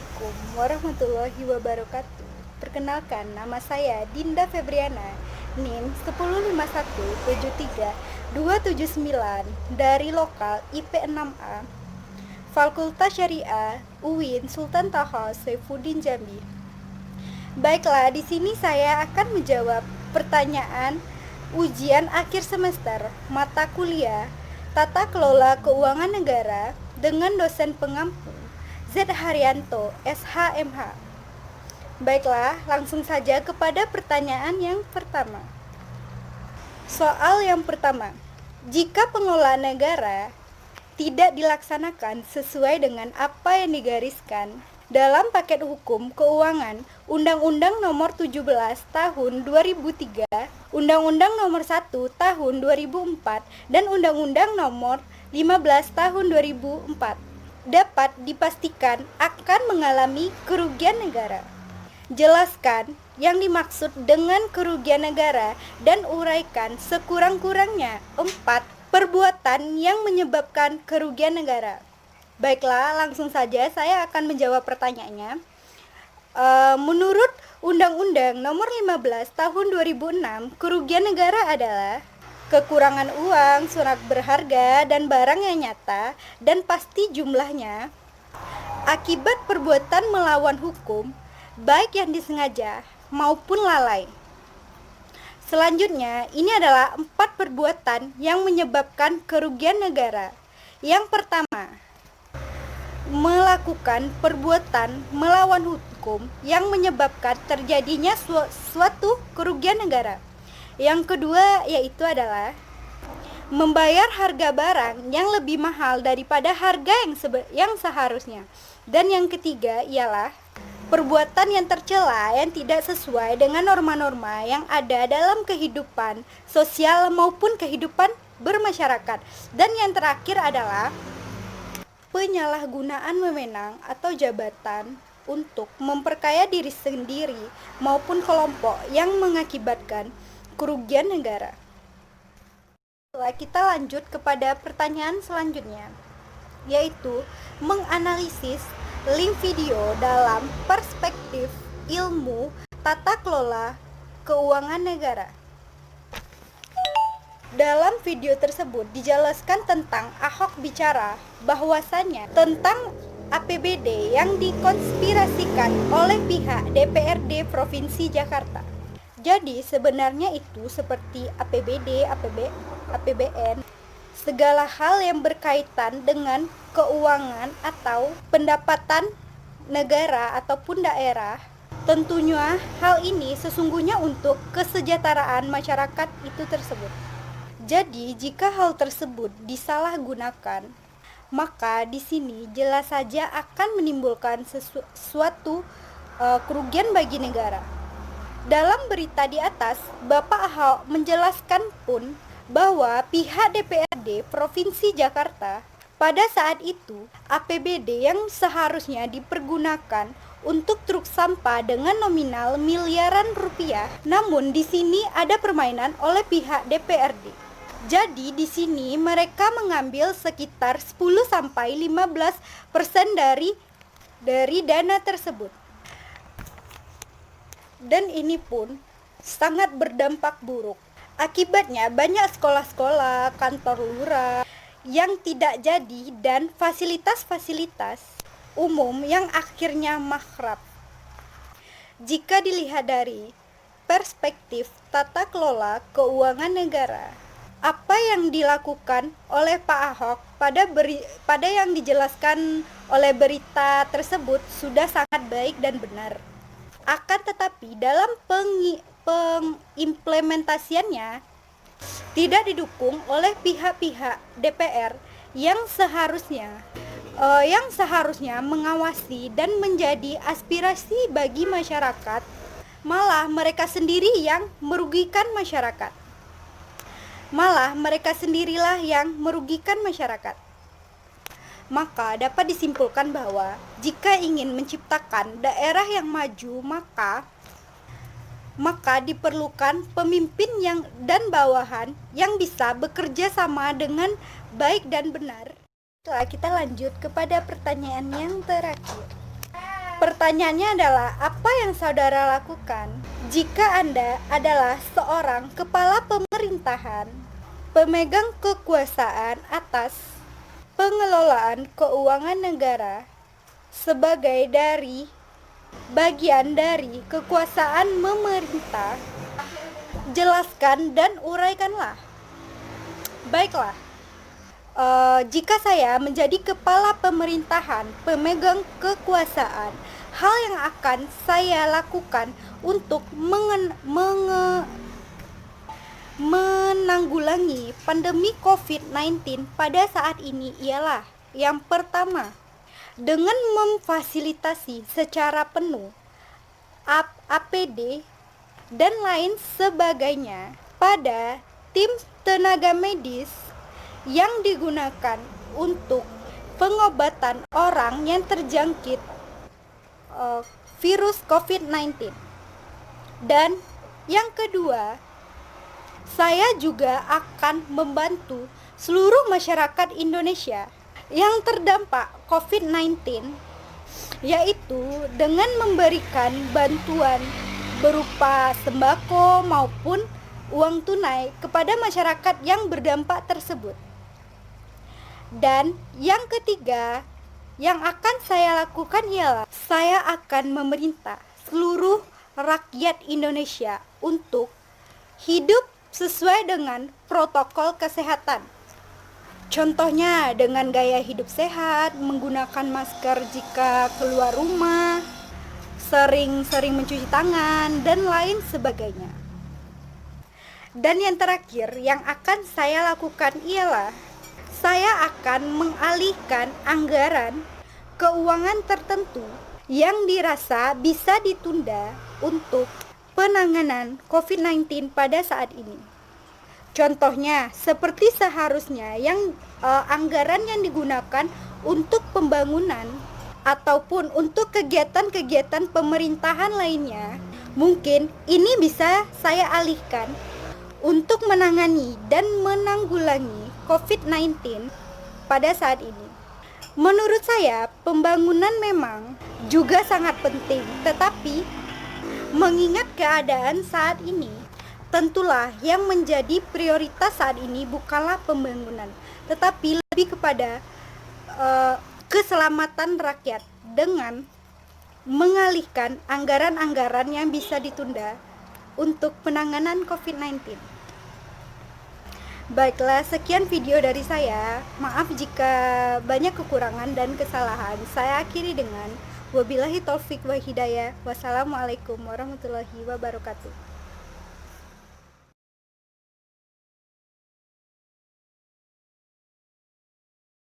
Assalamualaikum warahmatullahi wabarakatuh. Perkenalkan, nama saya Dinda Febriana, NIM 101173279 dari lokal IP 6A, Fakultas Syariah UIN Sultan Toha Saifuddin Jambi. Baiklah, di sini saya akan menjawab pertanyaan ujian akhir semester mata kuliah Tata Kelola Keuangan Negara dengan dosen pengampu Z. Haryanto, SHMH. Baiklah, langsung saja kepada pertanyaan yang pertama. Soal yang pertama, jika pengelolaan negara tidak dilaksanakan sesuai dengan apa yang digariskan dalam paket hukum keuangan Undang-Undang Nomor 17 Tahun 2003, Undang-Undang Nomor 1 Tahun 2004, dan Undang-Undang Nomor 15 Tahun 2004, dapat dipastikan akan mengalami kerugian negara. Jelaskan yang dimaksud dengan kerugian negara dan uraikan sekurang-kurangnya 4 perbuatan yang menyebabkan kerugian negara. Baiklah, langsung saja saya akan menjawab pertanyaannya. Menurut Undang-Undang Nomor 15 Tahun 2006, kerugian negara adalah kekurangan uang, surat berharga, dan barang yang nyata dan pasti jumlahnya akibat perbuatan melawan hukum, baik yang disengaja maupun lalai. Selanjutnya, ini adalah 4 perbuatan yang menyebabkan kerugian negara. Yang pertama, melakukan perbuatan melawan hukum yang menyebabkan terjadinya suatu kerugian negara. Yang kedua yaitu adalah membayar harga barang yang lebih mahal daripada harga yang seharusnya. Dan yang ketiga ialah perbuatan yang tercela yang tidak sesuai dengan norma-norma yang ada dalam kehidupan sosial maupun kehidupan bermasyarakat. Dan yang terakhir adalah penyalahgunaan wewenang atau jabatan untuk memperkaya diri sendiri maupun kelompok yang mengakibatkan kerugian negara. Setelah kita lanjut kepada pertanyaan selanjutnya, yaitu menganalisis link video dalam perspektif ilmu tata kelola keuangan negara. Dalam video tersebut dijelaskan tentang Ahok bicara bahwasanya tentang APBD yang dikonspirasikan oleh pihak DPRD Provinsi Jakarta. Jadi sebenarnya itu seperti APBD, APBN, segala hal yang berkaitan dengan keuangan atau pendapatan negara ataupun daerah. Tentunya hal ini sesungguhnya untuk kesejahteraan masyarakat itu tersebut. Jadi jika hal tersebut disalahgunakan, maka di sini jelas saja akan menimbulkan suatu kerugian bagi negara. Dalam berita di atas, Bapak Ahok menjelaskan pun bahwa pihak DPRD Provinsi Jakarta pada saat itu APBD yang seharusnya dipergunakan untuk truk sampah dengan nominal miliaran rupiah, namun di sini ada permainan oleh pihak DPRD. Jadi di sini mereka mengambil sekitar 10-15% dari dana tersebut. Dan ini pun sangat berdampak buruk. Akibatnya banyak sekolah-sekolah, kantor lurah yang tidak jadi dan fasilitas-fasilitas umum yang akhirnya makhrab. Jika dilihat dari perspektif tata kelola keuangan negara, apa yang dilakukan oleh Pak Ahok pada yang dijelaskan oleh berita tersebut sudah sangat baik dan benar. Akan tetapi dalam pengimplementasiannya tidak didukung oleh pihak-pihak DPR yang seharusnya mengawasi dan menjadi aspirasi bagi masyarakat, malah mereka sendiri yang merugikan masyarakat. Maka dapat disimpulkan bahwa jika ingin menciptakan daerah yang maju, maka diperlukan pemimpin dan bawahan yang bisa bekerja sama dengan baik dan benar. Setelah kita lanjut kepada pertanyaan yang terakhir. Pertanyaannya adalah, apa yang saudara lakukan jika Anda adalah seorang kepala pemerintahan, pemegang kekuasaan atas pengelolaan keuangan negara sebagai bagian dari kekuasaan memerintah? Jelaskan dan uraikanlah. Baiklah, jika saya menjadi kepala pemerintahan, pemegang kekuasaan, hal yang akan saya lakukan untuk menanggulangi pandemi COVID-19 pada saat ini ialah, yang pertama, dengan memfasilitasi secara penuh APD dan lain sebagainya pada tim tenaga medis yang digunakan untuk pengobatan orang yang terjangkit virus COVID-19. Dan yang kedua, saya juga akan membantu seluruh masyarakat Indonesia yang terdampak COVID-19, yaitu dengan memberikan bantuan berupa sembako maupun uang tunai kepada masyarakat yang berdampak tersebut. Dan yang ketiga yang akan saya lakukan ialah saya akan memerintah seluruh rakyat Indonesia untuk hidup sesuai dengan protokol kesehatan. Contohnya dengan gaya hidup sehat, menggunakan masker jika keluar rumah, sering-sering mencuci tangan, dan lain sebagainya. Dan yang terakhir yang akan saya lakukan ialah saya akan mengalihkan anggaran keuangan tertentu yang dirasa bisa ditunda untuk penanganan COVID-19 pada saat ini. Contohnya, seperti seharusnya anggaran yang digunakan untuk pembangunan ataupun untuk kegiatan-kegiatan pemerintahan lainnya, mungkin ini bisa saya alihkan untuk menangani dan menanggulangi COVID-19 pada saat ini. Menurut saya, pembangunan memang juga sangat penting, tetapi mengingat keadaan saat ini, tentulah yang menjadi prioritas saat ini bukanlah pembangunan, tetapi lebih kepada keselamatan rakyat dengan mengalihkan anggaran-anggaran yang bisa ditunda untuk penanganan COVID-19. Baiklah, sekian video dari saya. Maaf jika banyak kekurangan dan kesalahan. Saya akhiri dengan wabillahi taufik wa hidayah. Wassalamualaikum warahmatullahi wabarakatuh.